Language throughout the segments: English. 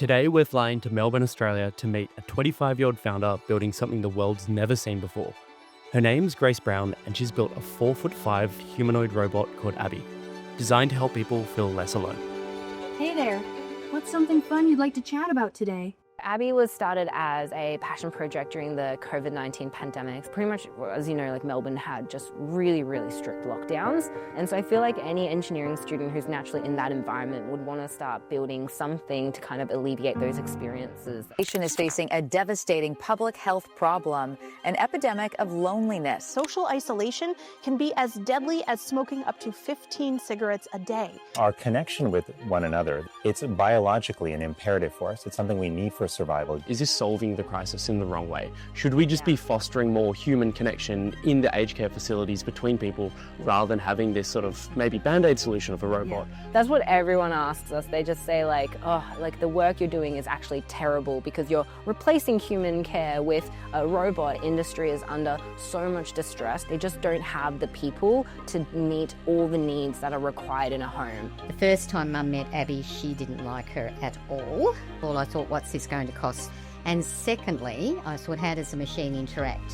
Today we're flying to Melbourne, Australia to meet a 25-year-old founder building something the world's never seen before. Her name's Grace Brown and she's built a 4'5" humanoid robot called Abby, designed to help people feel less alone. Hey there, what's something fun you'd like to chat about today? Abby was started as a passion project during the COVID-19 pandemic. Pretty much, as you know, like Melbourne had just really, really strict lockdowns. And so I feel like any engineering student who's naturally in that environment would want to start building something to kind of alleviate those experiences. The nation is facing a devastating public health problem, an epidemic of loneliness. Social isolation can be as deadly as smoking up to 15 cigarettes a day. Our connection with one another, it's biologically an imperative for us. It's something we need for survival. Is this solving the crisis in the wrong way? Should we just be fostering more human connection in the aged care facilities between people rather than having this sort of maybe band-aid solution of a robot? That's what everyone asks us. They just say like, oh, like the work you're doing is actually terrible because you're replacing human care with a robot. Industry is under so much distress. They just don't have the people to meet all the needs that are required in a home. The first time Mum met Abby, she didn't like her at all. Well, I thought, what's this going to cost? And secondly, I thought, how does a machine interact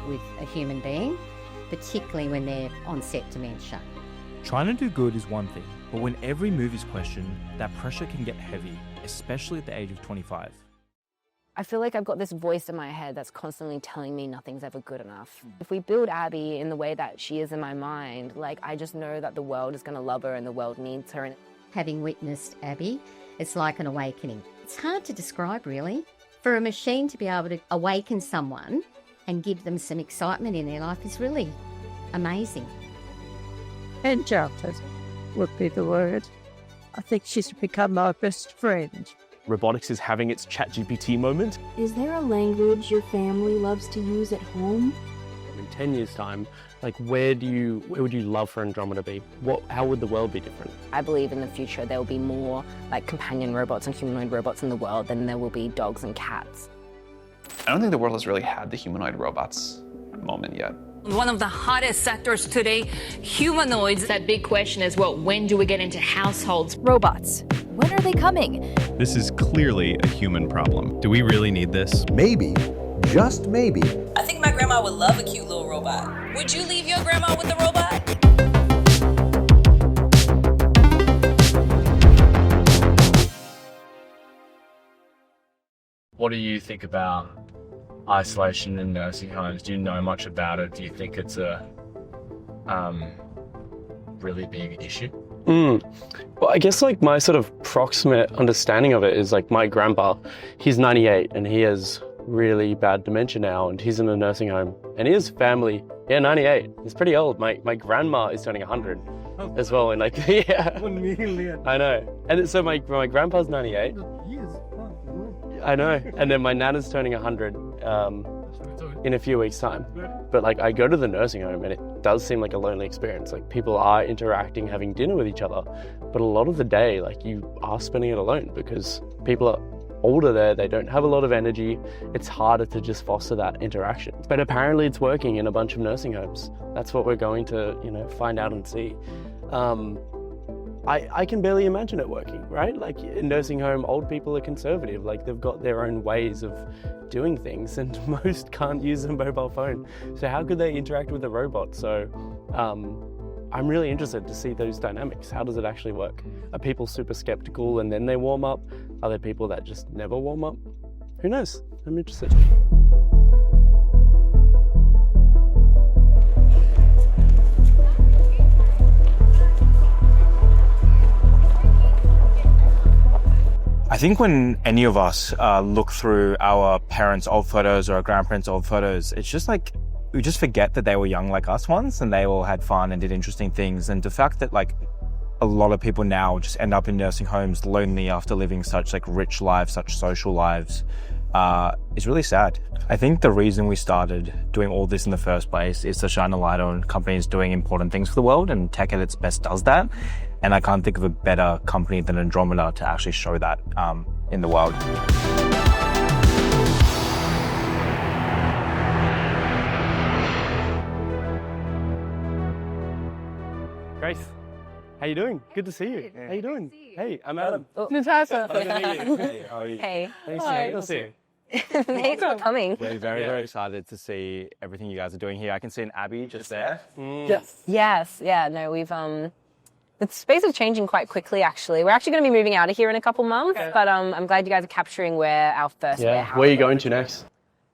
with a human being, particularly when they're onset dementia? Trying to do good is one thing, but when every move is questioned, that pressure can get heavy, especially at the age of 25. I feel like I've got this voice in my head that's constantly telling me nothing's ever good enough. If we build Abby in the way that she is in my mind, like I just know that the world is going to love her and the world needs her. And having witnessed Abby, it's like an awakening. It's hard to describe, really. For a machine to be able to awaken someone and give them some excitement in their life is really amazing. Enchanted would be the word. I think she's become my best friend. Robotics is having its ChatGPT moment. Is there a language your family loves to use at home? In 10 years' time, like where would you love for Andromeda to be? How would the world be different? I believe in the future there will be more like companion robots and humanoid robots in the world than there will be dogs and cats. I don't think the world has really had the humanoid robots moment yet. One of the hottest sectors today, humanoids. That big question is, well, when do we get into households? Robots. When are they coming? This is clearly a human problem. Do we really need this? Maybe. Just maybe. I think my grandma would love a cute little robot. Would you leave your grandma with a robot? What do you think about isolation in nursing homes? Do you know much about it? Do you think it's a really big issue? Well, I guess like my sort of proximate understanding of it is like my grandpa, he's 98 and he has really bad dementia now and he's in a nursing home and he has family. Yeah, 98. He's pretty old. My grandma is turning 100 as well. And like, yeah. 1 million. I know. And so my grandpa's 98. I know. And then my nana's turning 100 in a few weeks' time. But like I go to the nursing home and it does seem like a lonely experience. Like people are interacting, having dinner with each other. But a lot of the day, like you are spending it alone because people are older there, they don't have a lot of energy. It's harder to just foster that interaction. But apparently it's working in a bunch of nursing homes. That's what we're going to, find out and see. I can barely imagine it working, right? Like in nursing home, old people are conservative. Like they've got their own ways of doing things and most can't use a mobile phone. So how could they interact with a robot? So I'm really interested to see those dynamics. How does it actually work? Are people super skeptical and then they warm up? Are there people that just never warm up? Who knows? I'm interested. I think when any of us look through our parents' old photos or our grandparents' old photos, it's just like we just forget that they were young like us once and they all had fun and did interesting things. And the fact that like a lot of people now just end up in nursing homes lonely after living such like rich lives, such social lives, is really sad. I think the reason we started doing all this in the first place is to shine a light on companies doing important things for the world, and tech at its best does that. And I can't think of a better company than Andromeda to actually show that in the world. Grace, How you doing? Good to see you. How you doing? Hey, I'm Adam. Natasha. Hey, how are you? Hey. Thanks to see you. Thanks for coming. We're very excited to see everything you guys are doing here. I can see an Abby just there. Yes. Yes, yeah, no, we've, the space is changing quite quickly, actually. We're actually going to be moving out of here in a couple months, but I'm glad you guys are capturing where our first warehouse Where are you is. going to next?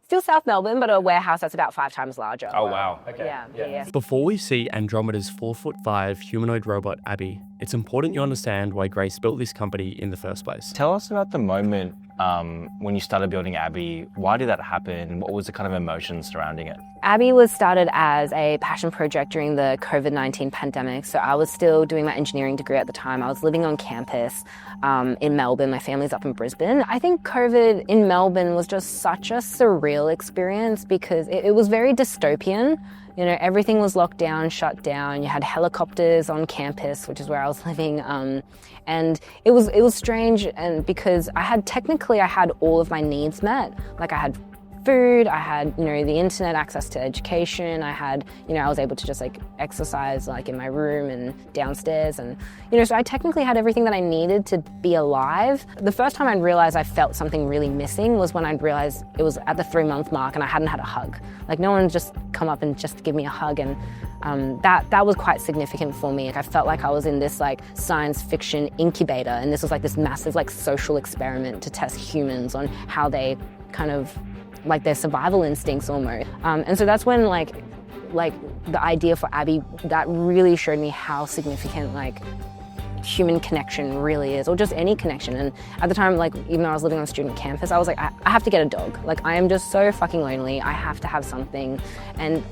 Still South Melbourne, but a warehouse that's about 5 times larger. Oh, wow. Okay. Yeah. Before we see Andromeda's 4'5" humanoid robot Abby, it's important you understand why Grace built this company in the first place. Tell us about the moment when you started building Abby. Why did that happen? What was the kind of emotion surrounding it? Abby was started as a passion project during the COVID-19 pandemic. So I was still doing my engineering degree at the time. I was living on campus in Melbourne. My family's up in Brisbane. I think COVID in Melbourne was just such a surreal experience because it was very dystopian. You know, everything was locked down, shut down. You had helicopters on campus, which is where I was living. And it was strange, and because I had all of my needs met. Like I had food, I had, you know, the internet, access to education, I had, you know, I was able to just like exercise like in my room and downstairs, and, you know, so I technically had everything that I needed to be alive. The first time I realized I felt something really missing was when I realized it was at the 3-month mark and I hadn't had a hug. Like no one just come up and just give me a hug, and that was quite significant for me. Like I felt like I was in this like science fiction incubator, and this was like this massive like social experiment to test humans on how they kind of like their survival instincts almost. And so that's when like the idea for Abby, that really showed me how significant like human connection really is, or just any connection. And at the time, like even though I was living on a student campus, I was like, I have to get a dog. Like I am just so fucking lonely. I have to have something. And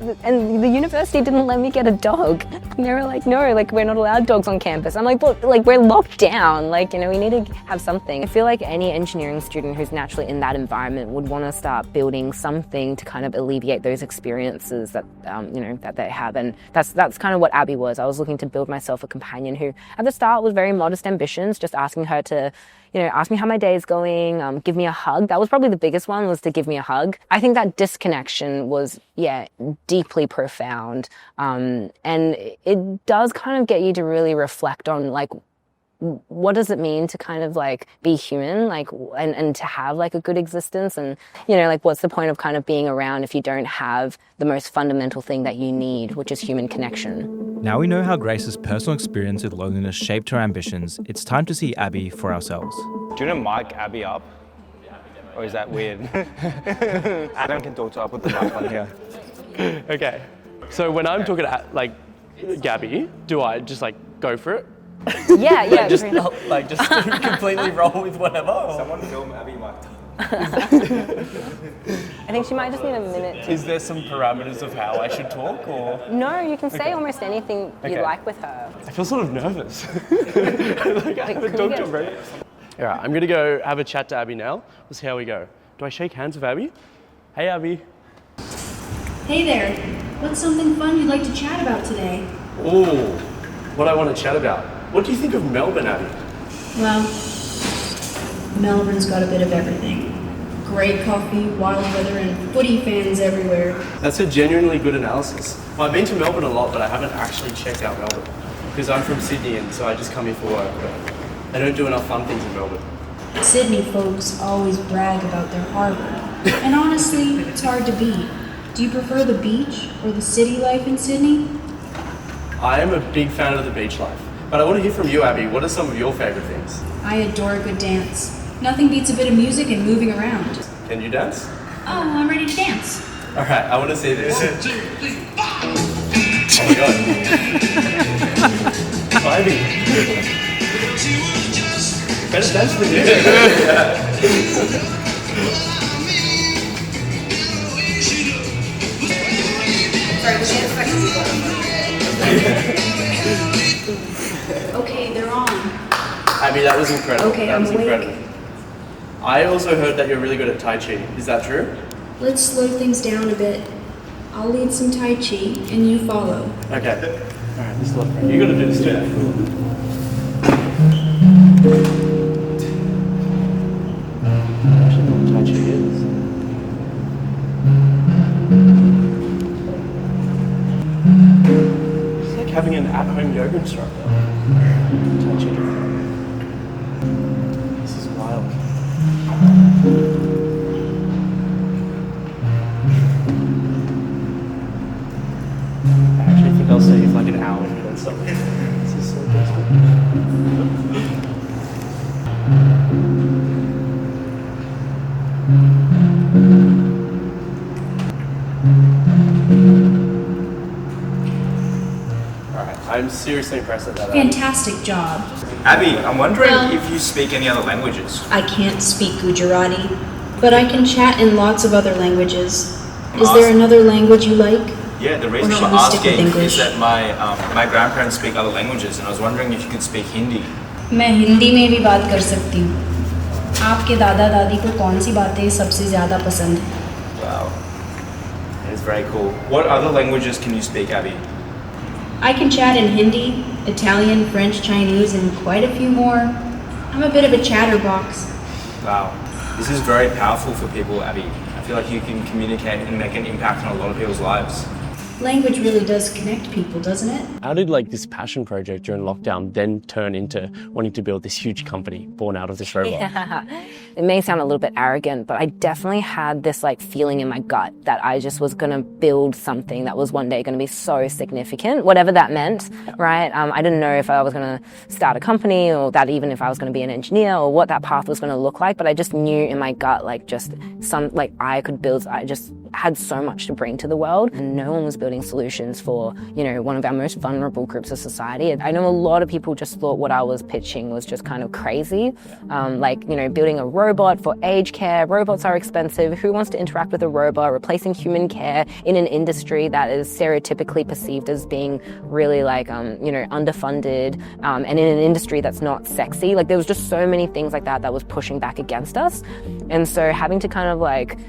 the university didn't let me get a dog. And they were like, no, like we're not allowed dogs on campus. I'm like, but like we're locked down. Like, you know, we need to have something. I feel like any engineering student who's naturally in that environment would want to start building something to kind of alleviate those experiences that you know, that they have. And that's kind of what Abby was. I was looking to build myself a companion who at the start was very modest ambitions, just asking her to, you know, ask me how my day is going, give me a hug. That was probably the biggest one, was to give me a hug. I think that disconnection was, deeply profound. And it does kind of get you to really reflect on like, what does it mean to kind of like be human, like, and to have like a good existence, and, you know, like what's the point of kind of being around if you don't have the most fundamental thing that you need, which is human connection. Now we know how Grace's personal experience with loneliness shaped her ambitions. It's time to see Abby for ourselves. Do you want to mic Abby up? Or is that weird? Adam can talk to her, put the mic on here. Okay. So when I'm talking to like Gabby, do I just like go for it? Yeah. Just completely roll with whatever. Someone film Abby mic'd up. I think she might just need a minute. Is there some parameters of how I should talk, or? No, you can say almost anything you'd like with her. I feel sort of nervous. Like I haven't talked to her. All right, I'm gonna go have a chat to Abby now. We'll see how we go. Do I shake hands with Abby? Hey, Abby. Hey there. What's something fun you'd like to chat about today? Ooh, what I want to chat about. What do you think of Melbourne, Abby? Well, Melbourne's got a bit of everything. Great coffee, wild weather, and footy fans everywhere. That's a genuinely good analysis. Well, I've been to Melbourne a lot, but I haven't actually checked out Melbourne. Because I'm from Sydney, and so I just come here for work, but I don't do enough fun things in Melbourne. Sydney folks always brag about their harbour. And honestly, it's hard to beat. Do you prefer the beach or the city life in Sydney? I am a big fan of the beach life. But I want to hear from you, Abby. What are some of your favourite things? I adore a good dance. Nothing beats a bit of music and moving around. Can you dance? Oh, I'm ready to dance. All right, I want to see this. 1, 2, 3, 4. Oh my god. Abby. Better dance than you. Sorry, the dance Okay, they're on. Abby, that was incredible. Okay, that was I'm awake. incredible. I also heard that you're really good at Tai Chi. Is that true? Let's slow things down a bit. I'll lead some Tai Chi, and you follow. Okay. Alright, this is a lot of fun. You gotta do this too. I actually know what Tai Chi is. It's like having an at-home yoga instructor. Touching. This is wild. I actually think I'll save like an hour doing something. This is so desperate. I'm seriously impressed at that. Fantastic job. Abby, I'm wondering Well- if you speak any other languages. I can't speak Gujarati, but I can chat in lots of other languages. Is there another language you like? Yeah, the reason Or should I'm we stick with asking English? is that my grandparents speak other languages, and I was wondering if you could speak Hindi. मैं हिंदी में भी बात कर सकती हूँ। आपके दादा दादी को कौन सी बातें सबसे ज़्यादा पसंद है? Wow, it's very cool. What other languages can you speak, Abby? I can chat in Hindi, Italian, French, Chinese, and quite a few more. I'm a bit of a chatterbox. Wow, this is very powerful for people, Abby. I feel like you can communicate and make an impact on a lot of people's lives. Language really does connect people, doesn't it? How did like this passion project during lockdown then turn into wanting to build this huge company born out of this robot? Yeah. It may sound a little bit arrogant, but I definitely had this like feeling in my gut that I just was going to build something that was one day going to be so significant, whatever that meant, right? I didn't know if I was going to start a company or that even if I was going to be an engineer or what that path was going to look like, but I just knew in my gut like just I could build, I just had so much to bring to the world, and no one was building solutions for, you know, one of our most vulnerable groups of society. I know a lot of people just thought what I was pitching was just kind of crazy. Like, you know, building a robot for aged care. Robots are expensive. Who wants to interact with a robot? Replacing human care in an industry that is stereotypically perceived as being really like, you know, underfunded, and in an industry that's not sexy. Like there was just so many things like that that was pushing back against us. And so having to kind of like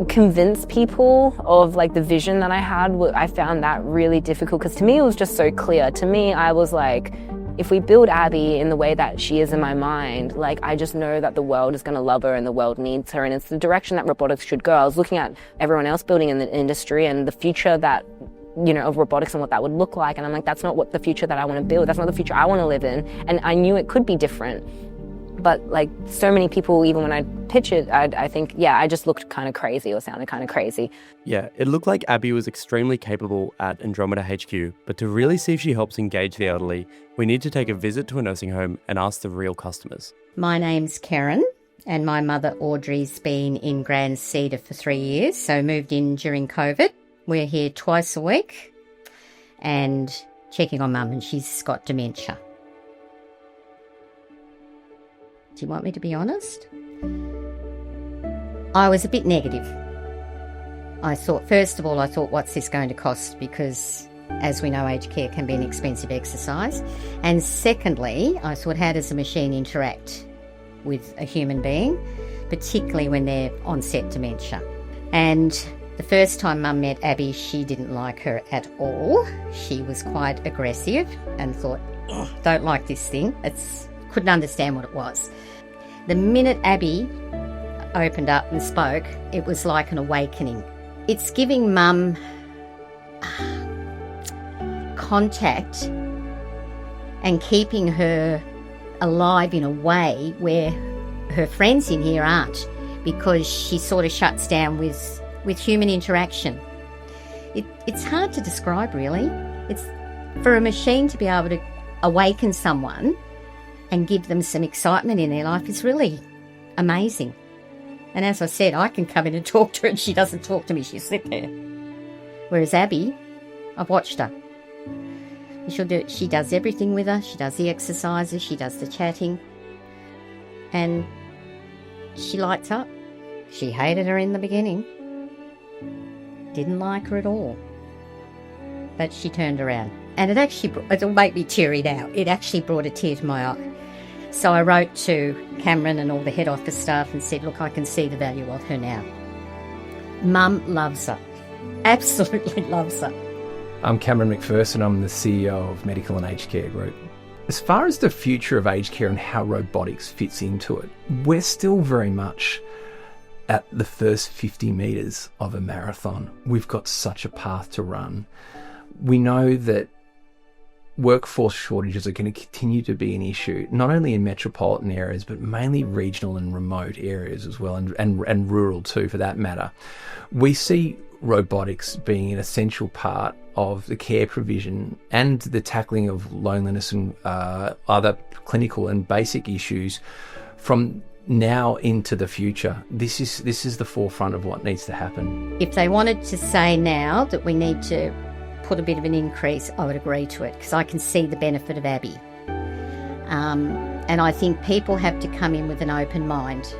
convince people of like the vision that I had, I found that really difficult because to me it was just so clear. To me, I was like, if we build Abby in the way that she is in my mind, like I just know that the world is going to love her and the world needs her, and it's the direction that robotics should go. I was looking at everyone else building in the industry and the future that, you know, of robotics and what that would look like, and I'm like, that's not what the future that I want to build. That's not the future I want to live in, and I knew it could be different. But like so many people, even when I pitch it, I think, yeah, I just looked kind of crazy or sounded kind of crazy. Yeah, it looked like Abby was extremely capable at Andromeda HQ, but to really see if she helps engage the elderly, we need to take a visit to a nursing home and ask the real customers. My name's Karen, and my mother Audrey's been in Grand Cedar for 3 years, so moved in during COVID. We're here twice a week and checking on Mum, and she's got dementia. Do you want me to be honest? I was a bit negative. I thought, first of all, what's this going to cost? Because, as we know, aged care can be an expensive exercise. And secondly, I thought, how does the machine interact with a human being, particularly when they're onset dementia? And the first time Mum met Abby, she didn't like her at all. She was quite aggressive and thought, don't like this thing. Couldn't understand what it was. The minute Abby opened up and spoke, it was like an awakening. It's giving Mum contact and keeping her alive in a way where her friends in here aren't, because she sort of shuts down with human interaction. It's hard to describe, really. It's for a machine to be able to awaken someone and give them some excitement in their life is really amazing. And as I said, I can come in and talk to her and she doesn't talk to me, she'll sit there. Whereas Abby, I've watched her. She does everything with her, she does the exercises, she does the chatting, and she lights up. She hated her in the beginning, didn't like her at all, but she turned around. And it'll make me teary now. It actually brought a tear to my eye. So I wrote to Cameron and all the head office staff and said, look, I can see the value of her now. Mum loves her. Absolutely loves her. I'm Cameron McPherson. I'm the CEO of Medical and Aged Care Group. As far as the future of aged care and how robotics fits into it, we're still very much at the first 50 metres of a marathon. We've got such a path to run. We know that workforce shortages are going to continue to be an issue, not only in metropolitan areas, but mainly regional and remote areas as well, and rural too, for that matter. We see robotics being an essential part of the care provision and the tackling of loneliness and other clinical and basic issues from now into the future. This is the forefront of what needs to happen. If they wanted to say now that we need to put a bit of an increase, I would agree to it, because I can see the benefit of Abby. And I think people have to come in with an open mind,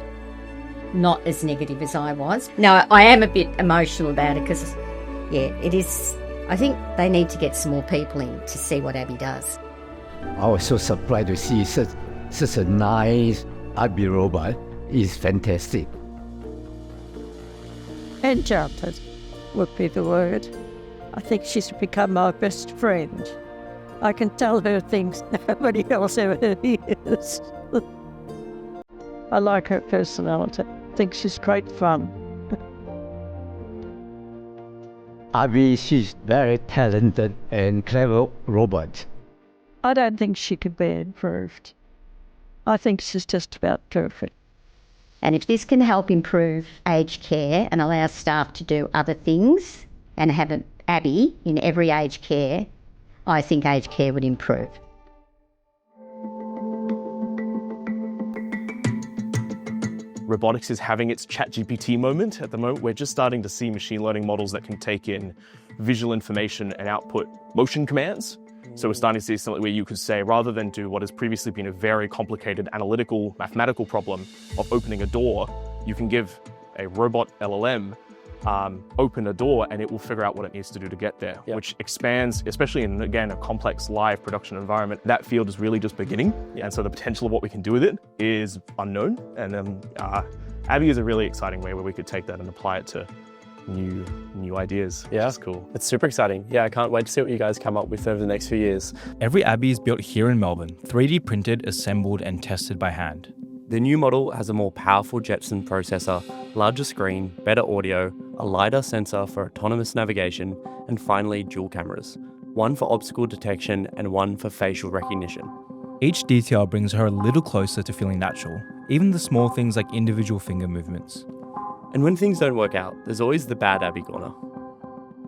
not as negative as I was. Now, I am a bit emotional about it because, it is. I think they need to get some more people in to see what Abby does. I was so surprised to see such a nice Abby robot. It's fantastic. Enchanted would be the word. I think she's become my best friend. I can tell her things nobody else ever hears. I like her personality. I think she's great fun. Abby, she's very talented and clever robot. I don't think she could be improved. I think she's just about perfect. And if this can help improve aged care and allow staff to do other things and have an Abby in every aged care, I think aged care would improve. Robotics is having its ChatGPT moment. At the moment, we're just starting to see machine learning models that can take in visual information and output motion commands. So we're starting to see something where you could say, rather than do what has previously been a very complicated analytical, mathematical problem of opening a door, you can give a robot LLM open a door and it will figure out what it needs to do to get there, which expands, especially in, again, a complex live production environment. That field is really just beginning. And so the potential of what we can do with it is unknown. And Abby is a really exciting way where we could take that and apply it to new ideas. Yeah, that's cool. It's super exciting. Yeah, I can't wait to see what you guys come up with over the next few years. Every Abby is built here in Melbourne, 3D printed, assembled and tested by hand. The new model has a more powerful Jetson processor, larger screen, better audio, a LiDAR sensor for autonomous navigation, and finally dual cameras, one for obstacle detection and one for facial recognition. Each detail brings her a little closer to feeling natural, even the small things like individual finger movements. And when things don't work out, there's always the bad Abby corner.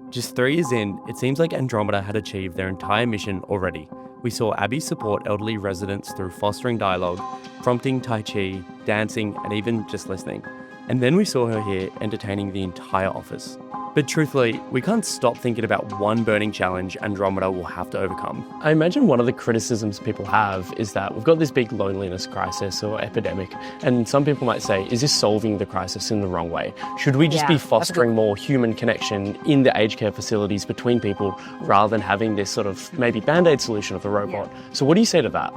Just 3 years in, it seems like Andromeda had achieved their entire mission already. We saw Abby support elderly residents through fostering dialogue, prompting Tai Chi, dancing, and even just listening. And then we saw her here entertaining the entire office. But truthfully, we can't stop thinking about one burning challenge Andromeda will have to overcome. I imagine one of the criticisms people have is that we've got this big loneliness crisis or epidemic, and some people might say, is this solving the crisis in the wrong way? Should we just be fostering more human connection in the aged care facilities between people rather than having this sort of maybe band-aid solution of a robot? So what do you say to that?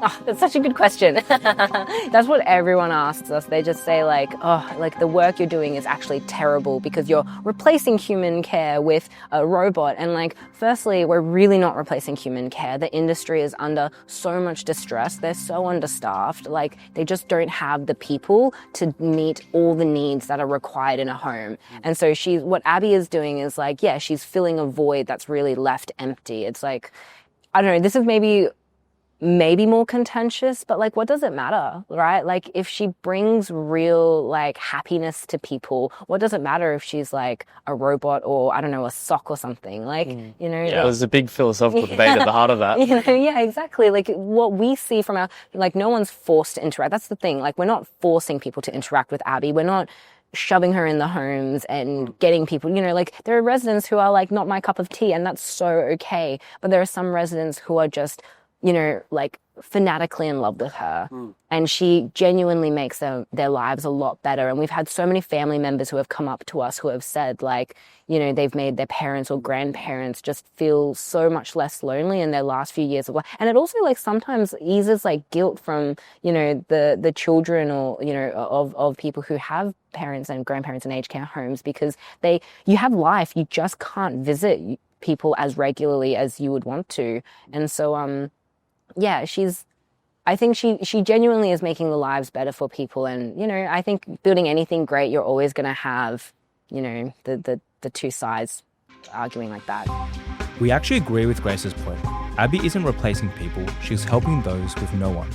Oh, that's such a good question. That's what everyone asks us. They just say the work you're doing is actually terrible because you're replacing human care with a robot. And firstly, we're really not replacing human care. The industry is under so much distress. They're so understaffed. They just don't have the people to meet all the needs that are required in a home. And so what Abby is doing is she's filling a void that's really left empty. It's I don't know, this is maybe more contentious, but what does it matter, right? If she brings real happiness to people, what does it matter if she's a robot or I don't know, a sock or something? There's a big philosophical debate at the heart of that. Yeah, exactly. What we see from our no one's forced to interact. That's the thing. We're not forcing people to interact with Abby. We're not shoving her in the homes and getting people, there are residents who are not my cup of tea, and that's so okay. But there are some residents who are just fanatically in love with her. And she genuinely makes their lives a lot better. And we've had so many family members who have come up to us who have said they've made their parents or grandparents just feel so much less lonely in their last few years of life. And it also sometimes eases guilt from, the children or, of people who have parents and grandparents in aged care homes, because you have life, you just can't visit people as regularly as you would want to. And so, I think she genuinely is making the lives better for people. And, I think building anything great, you're always going to have, the two sides arguing like that. We actually agree with Grace's point. Abby isn't replacing people, she's helping those with no one.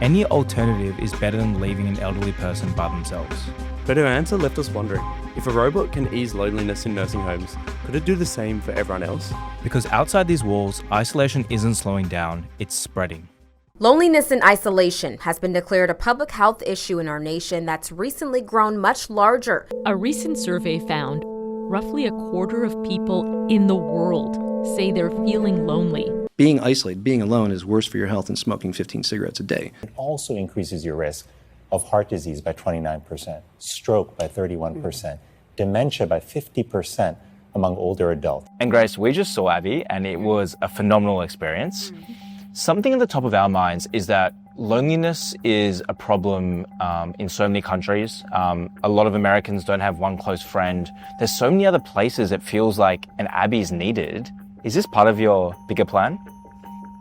Any alternative is better than leaving an elderly person by themselves. But her answer left us wondering, if a robot can ease loneliness in nursing homes, could it do the same for everyone else? Because outside these walls, isolation isn't slowing down, it's spreading. Loneliness and isolation has been declared a public health issue in our nation that's recently grown much larger. A recent survey found roughly a quarter of people in the world say they're feeling lonely. Being isolated, being alone is worse for your health than smoking 15 cigarettes a day. It also increases your risk of heart disease by 29%, stroke by 31%, dementia by 50% among older adults. And Grace, we just saw Abby and it was a phenomenal experience. Something at the top of our minds is that loneliness is a problem in so many countries. A lot of Americans don't have one close friend. There's so many other places it feels like an Abby is needed. Is this part of your bigger plan?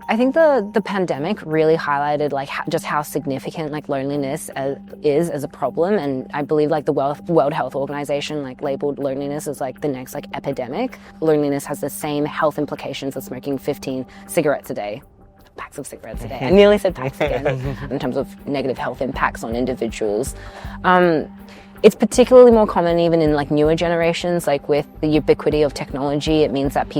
I think the pandemic really highlighted like just how significant like loneliness is as a problem, and I believe like the World Health Organization like labeled loneliness as like the next like epidemic. Loneliness has the same health implications as smoking 15 cigarettes a day. Packs of cigarettes a day. I nearly said packs again in terms of negative health impacts on individuals. It's particularly more common even in like newer generations, like with the ubiquity of technology. It means that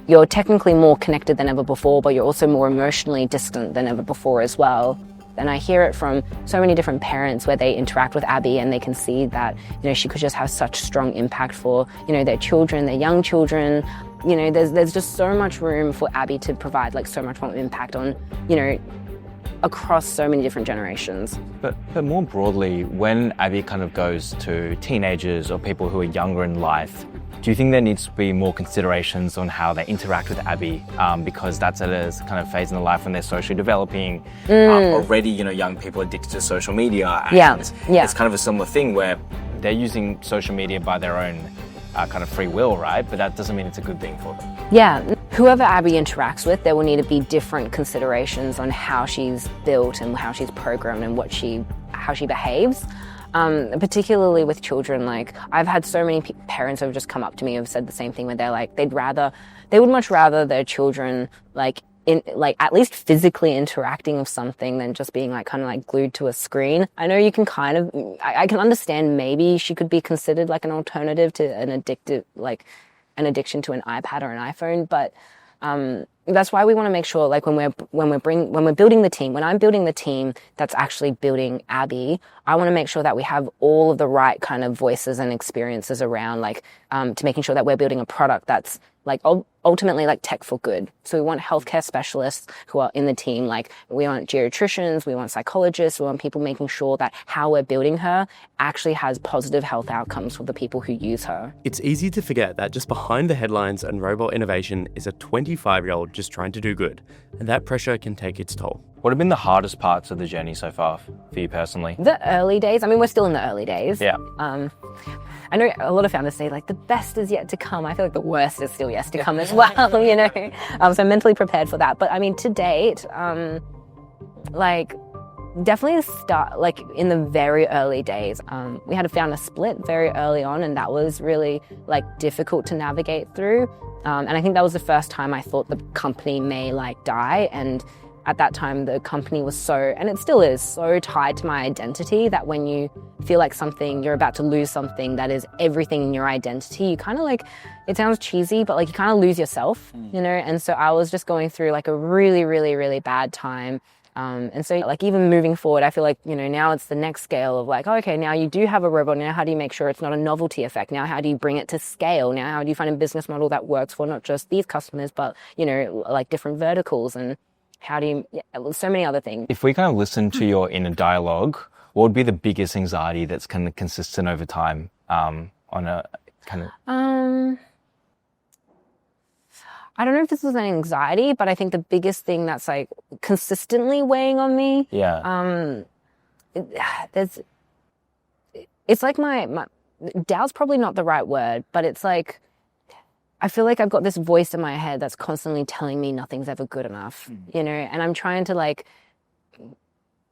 you're technically more connected than ever before, but you're also more emotionally distant than ever before as well. And I hear it from so many different parents where they interact with Abby and they can see that, she could just have such strong impact for, their children, their young children. There's just so much room for Abby to provide like so much more impact on, across so many different generations. But more broadly, when Abby kind of goes to teenagers or people who are younger in life, do you think there needs to be more considerations on how they interact with Abby? Because that's at a kind of phase in their life when they're socially developing. Already, young people are addicted to social media. And it's kind of a similar thing where they're using social media by their own kind of free will, right? But that doesn't mean it's a good thing for them. Yeah, whoever Abby interacts with, there will need to be different considerations on how she's built and how she's programmed and how she behaves. Particularly with children, like I've had so many parents who have just come up to me who have said the same thing where they're like, they would much rather their children at least physically interacting with something than just being like kind of like glued to a screen. I know you can I can understand maybe she could be considered like an alternative to an addiction to an iPad or an iPhone, but that's why we want to make sure, like when we're building the team, when I'm building the team that's actually building Abby, I want to make sure that we have all of the right kind of voices and experiences around, like to making sure that we're building a product that's like ultimately like tech for good. So we want healthcare specialists who are in the team. Like we want geriatricians, we want psychologists, we want people making sure that how we're building her actually has positive health outcomes for the people who use her. It's easy to forget that just behind the headlines and robot innovation is a 25-year-old just trying to do good, and that pressure can take its toll. What have been the hardest parts of the journey so far for you personally? The early days. I mean, we're still in the early days. Yeah. I know a lot of founders say like the best is yet to come. I feel like the worst is still yet to come as well, so I'm mentally prepared for that. But I mean, to date, definitely like in the very early days, we had a founder split very early on, and that was really like difficult to navigate through. And I think that was the first time I thought the company may like die. And at that time, the company was so, and it still is, so tied to my identity that when you feel like you're about to lose something that is everything in your identity, you kind of like, it sounds cheesy, but like you kind of lose yourself, And so I was just going through like a really, really, really bad time. And so like even moving forward, I feel like, now it's the next scale of like, okay, now you do have a robot. Now how do you make sure it's not a novelty effect? Now how do you bring it to scale? Now how do you find a business model that works for not just these customers, but, like different verticals, and how do you, so many other things. If we kind of listen to your inner dialogue, what would be the biggest anxiety that's kind of consistent over time on a kind of... I don't know if this is an anxiety, but I think the biggest thing that's like consistently weighing on me, it's like my doubt's probably not the right word, but it's like, I feel like I've got this voice in my head that's constantly telling me nothing's ever good enough, and I'm trying to like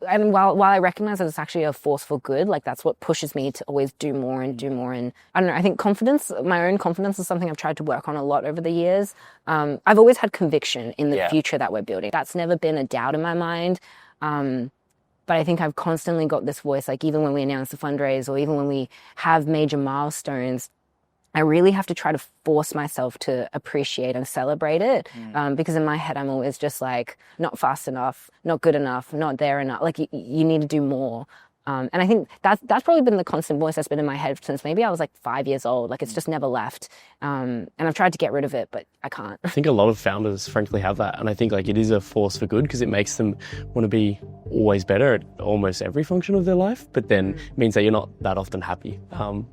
and while I recognize that it's actually a force for good, like that's what pushes me to always do more and do more. And I don't know, I think confidence, my own confidence is something I've tried to work on a lot over the years. I've always had conviction in the future that we're building. That's never been a doubt in my mind. But I think I've constantly got this voice, like even when we announce the fundraise or even when we have major milestones, I really have to try to force myself to appreciate and celebrate it. Because in my head, I'm always just like, not fast enough, not good enough, not there enough. Like you need to do more. And I think that's probably been the constant voice that's been in my head since maybe I was like 5 years old. Like it's just never left. And I've tried to get rid of it, but I can't. I think a lot of founders frankly have that. And I think like it is a force for good because it makes them want to be always better at almost every function of their life. But then it means that you're not that often happy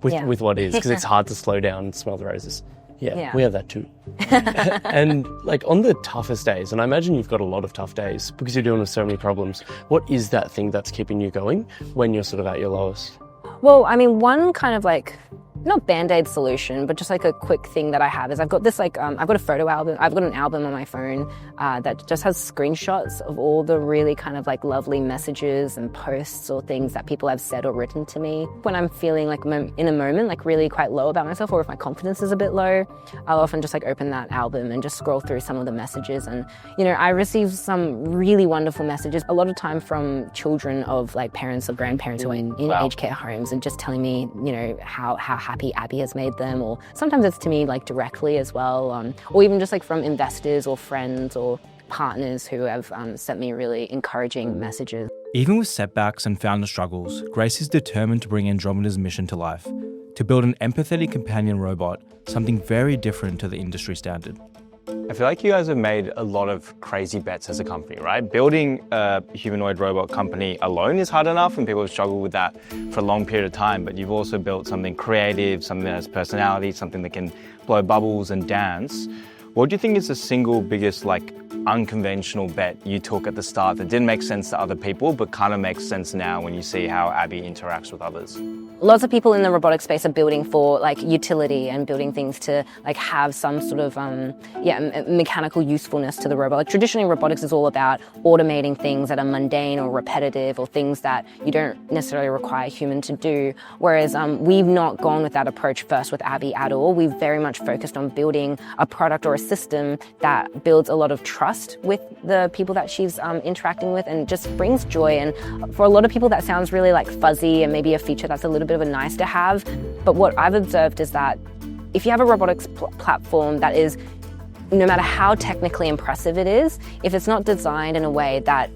with what is, because it's hard to slow down and smell the roses. Yeah, we have that too. And like on the toughest days, and I imagine you've got a lot of tough days because you're dealing with so many problems, what is that thing that's keeping you going when you're sort of at your lowest? Well, I mean, one kind of like, not Band-Aid solution, but just like a quick thing that I have is I've got this like, I've got a photo album, I've got an album on my phone that just has screenshots of all the really kind of like lovely messages and posts or things that people have said or written to me. When I'm feeling like in a moment, like really quite low about myself, or if my confidence is a bit low, I'll often just like open that album and just scroll through some of the messages. And, you know, I receive some really wonderful messages, a lot of time from children of like parents or grandparents who are in aged care homes and just telling me, you know, how happy Abby has made them, or sometimes it's to me like directly as well, or even just like from investors or friends or partners who have sent me really encouraging messages. Even with setbacks and founder struggles, Grace is determined to bring Andromeda's mission to life, to build an empathetic companion robot, something very different to the industry standard. I feel like you guys have made a lot of crazy bets as a company, right? Building a humanoid robot company alone is hard enough, and people have struggled with that for a long period of time, but you've also built something creative, something that has personality, something that can blow bubbles and dance. What do you think is the single biggest like unconventional bet you took at the start that didn't make sense to other people, but kind of makes sense now when you see how Abby interacts with others? Lots of people in the robotics space are building for like utility and building things to like have some sort of mechanical usefulness to the robot. Like traditionally robotics is all about automating things that are mundane or repetitive or things that you don't necessarily require a human to do. Whereas we've not gone with that approach first with Abby at all. We've very much focused on building a product or a system that builds a lot of trust with the people that she's interacting with and just brings joy. And for a lot of people that sounds really like fuzzy and maybe a feature that's a little bit of a nice to have. But what I've observed is that if you have a robotics platform that is, no matter how technically impressive it is, if it's not designed in a way that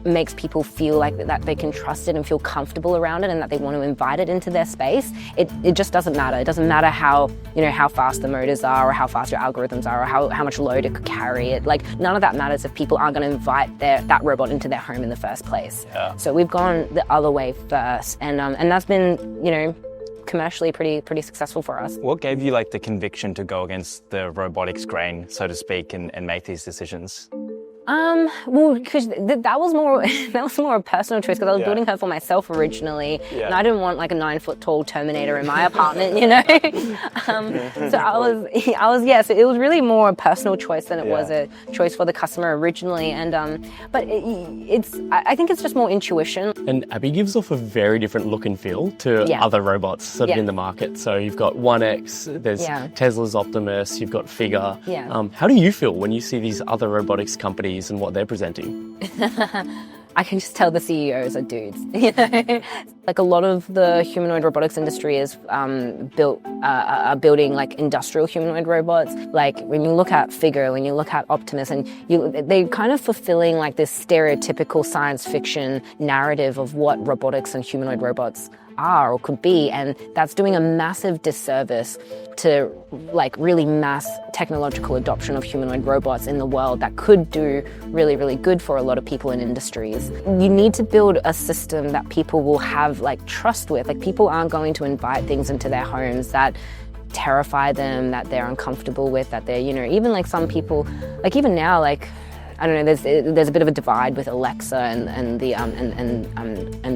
makes people feel like that they can trust it and feel comfortable around it and that they want to invite it into their space, it just doesn't matter. It doesn't matter how, you know, how fast the motors are or how fast your algorithms are or how much load it could carry. It like none of that matters if people aren't going to invite that robot into their home in the first place. So we've gone the other way first, and that's been, you know, commercially pretty successful for us. What gave you like the conviction to go against the robotics grain, so to speak, and make these decisions? Well, because that was more a personal choice, because I was building her for myself originally, and I didn't want like a 9-foot tall Terminator in my apartment, you know. So so it was really more a personal choice than it was a choice for the customer originally, and but I think it's just more intuition. And Abby gives off a very different look and feel to other robots sort of in the market. So you've got 1X, there's Tesla's Optimus, you've got Figure. How do you feel when you see these other robotics companies and what they're presenting? I can just tell the CEOs are dudes. You know? Like a lot of the humanoid robotics industry is building like industrial humanoid robots. Like when you look at Figure, when you look at Optimus, and they're kind of fulfilling like this stereotypical science fiction narrative of what robotics and humanoid robots are or could be, and that's doing a massive disservice to like really mass technological adoption of humanoid robots in the world that could do really, really good for a lot of people in industries. You need to build a system that people will have like trust with. Like people aren't going to invite things into their homes that terrify them, that they're uncomfortable with, that they're, you know, even like some people, like even now, like I don't know, there's a bit of a divide with Alexa and the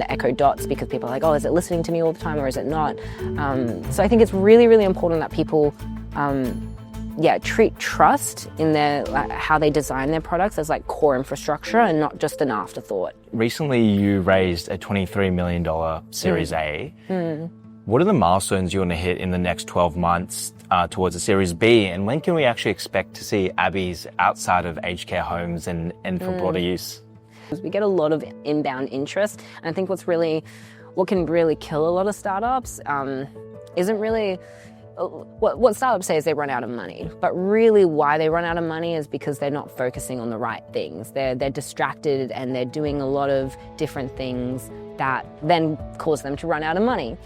Echo Dots, because people are like, oh, is it listening to me all the time or is it not? So I think it's really, really important that people, treat trust in their how they design their products as like core infrastructure and not just an afterthought. Recently, you raised a $23 million Series A. What are the milestones you want to hit in the next 12 months towards a Series B? And when can we actually expect to see Abby's outside of aged care homes and for broader use? We get a lot of inbound interest. And I think what can really kill a lot of startups isn't really... What startups say is they run out of money, but really why they run out of money is because they're not focusing on the right things. They're distracted and they're doing a lot of different things that then cause them to run out of money.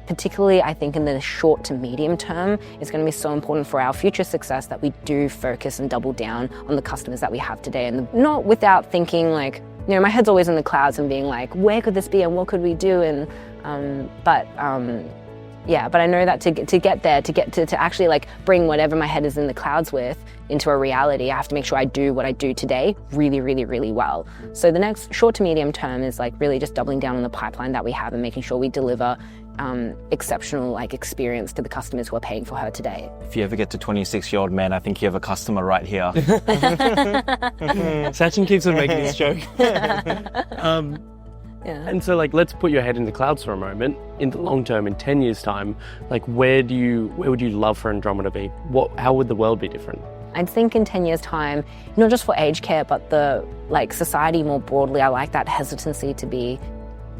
Particularly, I think in the short to medium term, it's going to be so important for our future success that we do focus and double down on the customers that we have today, and not without thinking like, my head's always in the clouds and being like, where could this be and what could we do? And but I know that to get there, to actually like bring whatever my head is in the clouds with into a reality, I have to make sure I do what I do today really, really, really well. So the next short to medium term is like really just doubling down on the pipeline that we have and making sure we deliver exceptional like experience to the customers who are paying for her today. If you ever get to 26-year-old men, I think you have a customer right here. Sachin keeps on making this joke. And so like, let's put your head in the clouds for a moment. In the long term, in 10 years time, like where would you love for Andromeda to be? How would the world be different? I think in 10 years time, not just for aged care, but the like society more broadly, I like that hesitancy to be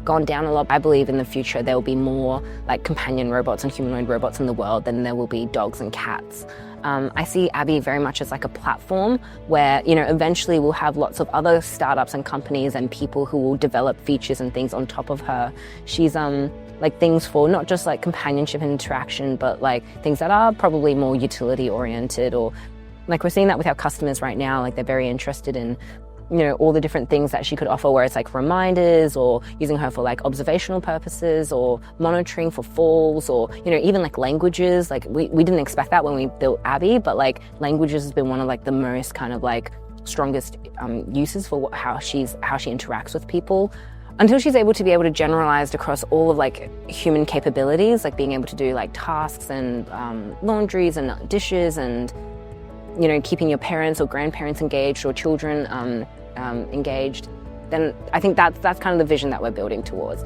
gone down a lot. I believe in the future there will be more like companion robots and humanoid robots in the world than there will be dogs and cats. I see Abby very much as like a platform where, eventually we'll have lots of other startups and companies and people who will develop features and things on top of her. She's like things for not just like companionship and interaction, but like things that are probably more utility oriented, or like we're seeing that with our customers right now. Like they're very interested in all the different things that she could offer, where it's like reminders, or using her for like observational purposes, or monitoring for falls, or even like languages. Like we didn't expect that when we built Abby, but like languages has been one of like the most kind of like strongest uses for how she interacts with people. Until she's able to generalize across all of like human capabilities, like being able to do like tasks and laundries and dishes and keeping your parents or grandparents engaged or children engaged, then I think that's kind of the vision that we're building towards.